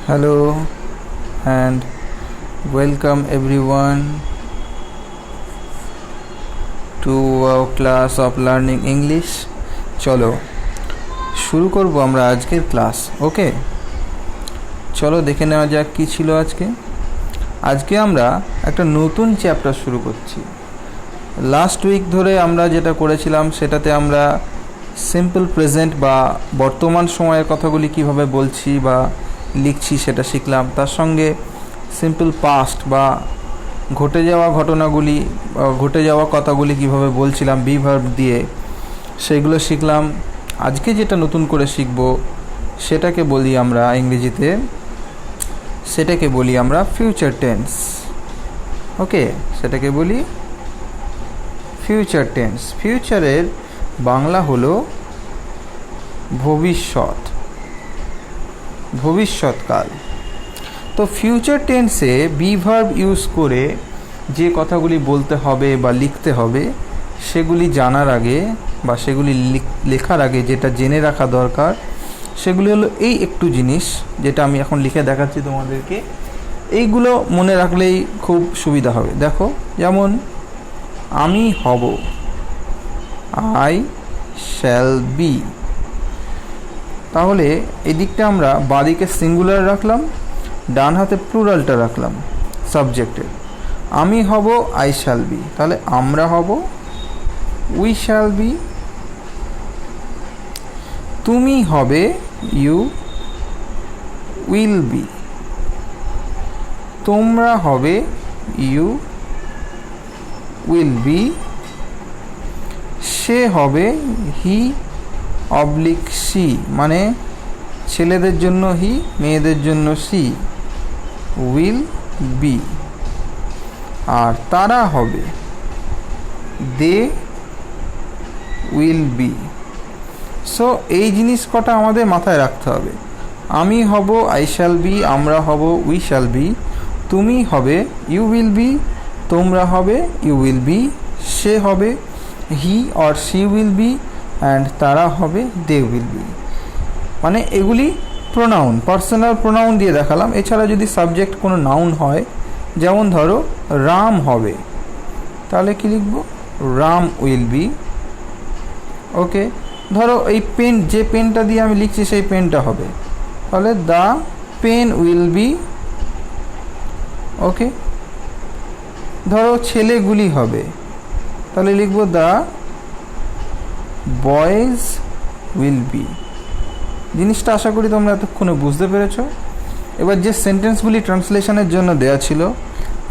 Hello and welcome everyone to our class of learning English. চলো শুরু করব আমরা আজকের ক্লাস। ওকে, চলো দেখে নেওয়া যাক কী ছিল আজকে আমরা একটা নতুন চ্যাপ্টার শুরু করছি। লাস্ট উইক ধরে আমরা যেটা করেছিলাম সেটাতে আমরা সিম্পল প্রেজেন্ট বা বর্তমান সময়ের কথাগুলি কিভাবে বলছি বা লিখছি সেটা শিখলাম। তার সঙ্গে সিম্পল পাস্ট বা ঘটে যাওয়া ঘটনাগুলি ঘটে যাওয়া কথাগুলি কিভাবে বলছিলাম বি ভার্ব দিয়ে, সেগুলো শিখলাম। আজকে যেটা নতুন করে শিখব সেটাকে বলি আমরা ইংরেজিতে, সেটাকে বলি আমরা ফিউচার টেন্স। ওকে, সেটাকে বলি ফিউচার টেন্স। ফিউচারের বাংলা হলো ভবিষ্যৎকাল। তো ফিউচার টেন্সে বি ভার্ব ইউজ করে যে কথাগুলি বলতে হবে বা লিখতে হবে সেগুলি জানার আগে বা সেগুলি লেখার আগে যেটা জেনে রাখা দরকার সেগুলি হলো এই একটু জিনিস যেটা আমি এখন লিখে দেখাচ্ছি তোমাদেরকে। এইগুলো মনে রাখলেই খুব সুবিধা হবে। দেখো, যেমন আমি হব, আই শ্যাল বি। তাহলে এদিকটা আমরা বাদিকে সিঙ্গুলার রাখলাম, ডান হাতে প্লুরালটা রাখলাম সাবজেক্টের। আমি হব, আই শ্যাল বি। তাহলে আমরা হব, উই শ্যাল বি। তুমি হবে, ইউ উইল বি। তোমরা হবে, ইউ উইল বি। সে হবে, হি অবলিক সি, মানে ছেলেদের জন্য হি, মেয়েদের জন্য সি, উইল বি। আর তারা হবে, দে উইল বি। সো এই জিনিস কটা আমাদের মাথায় রাখতে হবে। আমি হব, আই শ্যাল বি। আমরা হব, উই শ্যাল বি। তুমি হবে, ইউ উইল বি। তোমরা হবে, ইউ উইল বি। সে হবে, he or she will be. And তারা হবে, দে উইল বি। মানে এগুলি প্রোনাউন, পার্সোনাল প্রোনাউন দিয়ে দেখালাম। এছাড়া যদি সাবজেক্ট কোনো নাউন হয়, যেমন ধরো রাম হবে, তাহলে কি লিখব? Ram will be. ওকে, ধরো এই পেন, যে পেনটা দিয়ে আমি লিখছি সেই পেনটা হবে, তাহলে দ্য পেন উইল বি। ওকে, ধরো ছেলেগুলি হবে, তাহলে লিখব দ্য বয়েজ উইল বি। জিনিসটা আশা করি তোমরা এতক্ষণে বুঝতে পেরেছ। এবার যে সেন্টেন্সগুলি ট্রান্সলেশনের জন্য দেয়া ছিল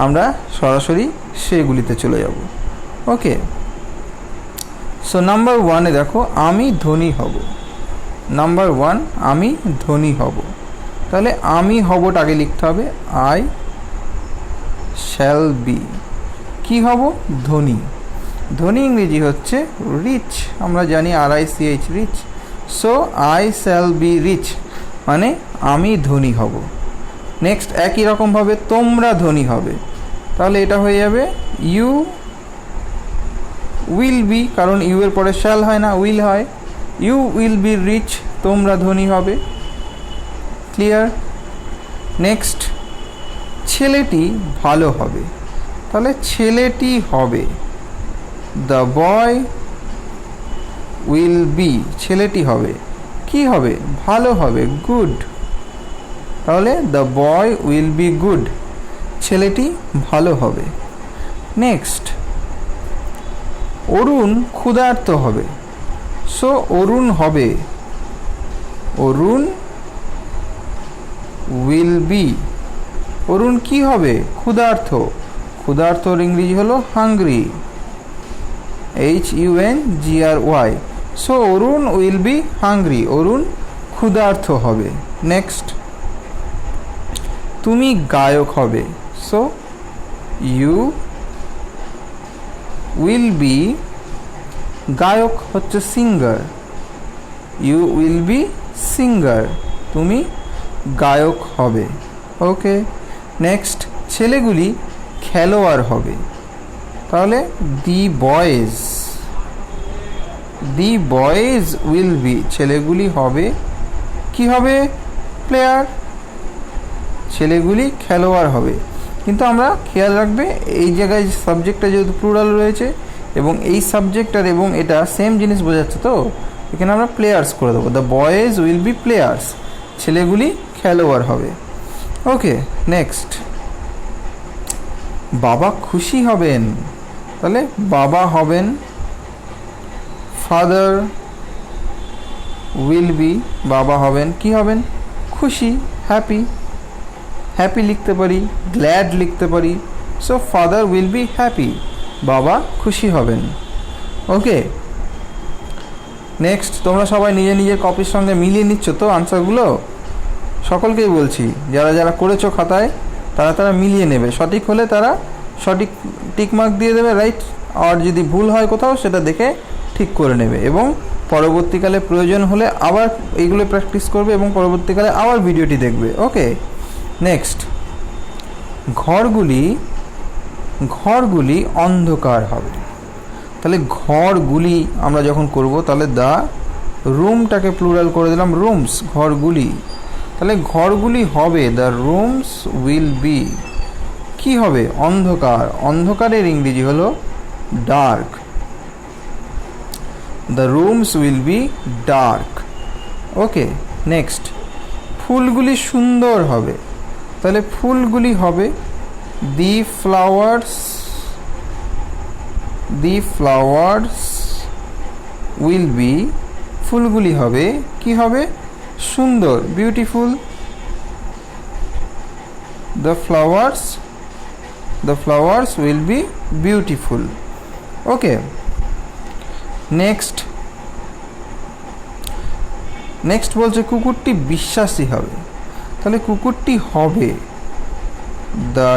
আমরা সরাসরি সেগুলিতে চলে যাব। ওকে, সো নাম্বার ওয়ানে দেখো, আমি ধনী হব। নাম্বার ওয়ান, আমি ধনী হব। তাহলে আমি হবটা আগে লিখতে হবে, আই শ্যাল বি। কি হব? ধনী। ধনী ইংরেজি হচ্ছে রিচ, আমরা জানি RICH, rich. So I shall be rich, মানে আমি ধনী হব। নেক্সট একই রকমভাবে তোমরা ধনী হবে, তাহলে এটা হয়ে যাবে ইউ উইল বি, কারণ ইউ এর পরে শ্যাল হয় না, উইল হয়। ইউ উইল বি রিচ, তোমরা ধনী হবে। ক্লিয়ার? নেক্সট, ছেলেটি ভালো হবে, তাহলে ছেলেটি হবে, দ্য বয় উইল বি। ছেলেটি হবে, কি হবে? ভালো হবে, গুড। তাহলে the boy will be good, ছেলেটি ভালো হবে। নেক্সট, অরুণ ক্ষুধার্ত হবে, সো অরুণ হবে, অরুণ উইল বি। অরুণ কি হবে? ক্ষুধার্ত। ক্ষুধার্তর ইংরেজি হলো hungry, HUNGRY। So Arun will be hungry, অরুণ ক্ষুধার্ত হবে। নেক্সট, তুমি গায়ক হবে, সো ইউ উইল বি। গায়ক হচ্ছে singer, you will be singer, তুমি গায়ক হবে। ওকে, নেক্সট, ছেলেগুলি খেলোয়াড় হবে, তাহলে দি বয়েজ উইল বি। ছেলেগুলি হবে, কি হবে? প্লেয়ার। ছেলেগুলি খেলোয়াড় হবে। কিন্তু আমরা খেয়াল রাখবে এই জায়গায় সাবজেক্টটা যেহেতু প্লুরাল রয়েছে এবং এই সাবজেক্টটার এবং এটা সেম জিনিস বোঝাচ্ছে, তো এখানে আমরা প্লেয়ার্স করে দেবো। The boys will be players, ছেলেগুলি খেলোয়াড় হবে। ওকে, নেক্সট, বাবা খুশি হবেন, তাহলে বাবা হবেন, ফাদার উইল বি, বাবা হবেন, কি হবেন, খুশি, হ্যাপি, হ্যাপি লিখতে পারি, গ্ল্যাড লিখতে পারি। So father will be happy, বাবা খুশি হবেন। ওকে, নেক্সট, তোমরা সবাই নিজে নিজের কপির সঙ্গে মিলিয়ে নিচ্ছ তো আনসারগুলো? সকলকেই বলছি, যারা যারা করেছো খাতায় তারা মিলিয়ে নেবে, সঠিক হলে তারা সঠিক টিকমার্ক দিয়ে দেবে, রাইট। আর যদি ভুল হয় কোথাও সেটা দেখে ঠিক করে নেবে এবং পরবর্তীকালে প্রয়োজন হলে আবার এইগুলো প্র্যাকটিস করবে এবং পরবর্তীকালে আবার ভিডিওটি দেখবে। ওকে, নেক্সট, ঘরগুলি অন্ধকার হবে, তাহলে ঘরগুলি আমরা যখন করব তাহলে দ্য রুমটাকে প্লুরাল করে দিলাম রুমস, ঘরগুলি, তাহলে ঘরগুলি হবে দ্য রুমস উইল বি, কি হবে, অন্ধকার, অন্ধকারের ইংরেজি হলো dark, the rooms will be dark. Okay, next, ফুলগুলি সুন্দর হবে, তাহলে ফুলগুলি হবে দি ফ্লাওয়ার্স উইল বি, ফুলগুলি হবে, কি হবে, সুন্দর, beautiful, the flowers will be beautiful. Okay, next বলছে কুকুরটি বিশ্বাসী হবে, তাহলে কুকুরটি হবে দ্য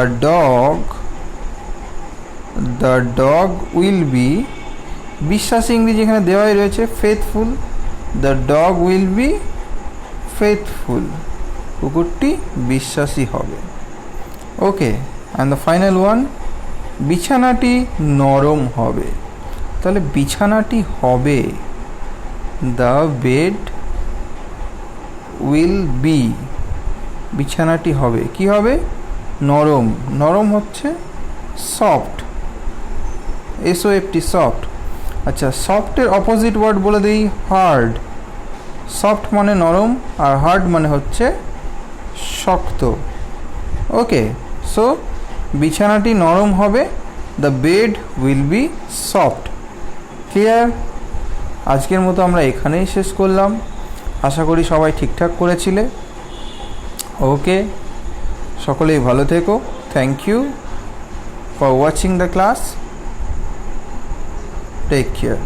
ডগ উইল বি, বিশ্বাসী ইংরেজি এখানে দেওয়াই রয়েছে faithful, the dog will be faithful, কুকুরটি বিশ্বাসী হবে। Okay, and the final one, বিছানাটি নরম হবে, তাহলে বিছানাটি হবে দ্য বেড উইল বি, বিছানাটি হবে, কি হবে, নরম, নরম হচ্ছে সফট, SOFT, সফট। আচ্ছা, সফটের অপোজিট ওয়ার্ড বলে দিই হার্ড, সফট মানে নরম আর হার্ড মানে হচ্ছে শক্ত। ওকে, সো বিছানাটি নরম হবে, the bed will B soft. Clear? আজকের মতো আমরা এখানেই শেষ করলাম, আশা করি সবাই ঠিকঠাক করেছিলে। ওকে, সকলেই ভালো থেকো। Thank you for watching the class. Take care.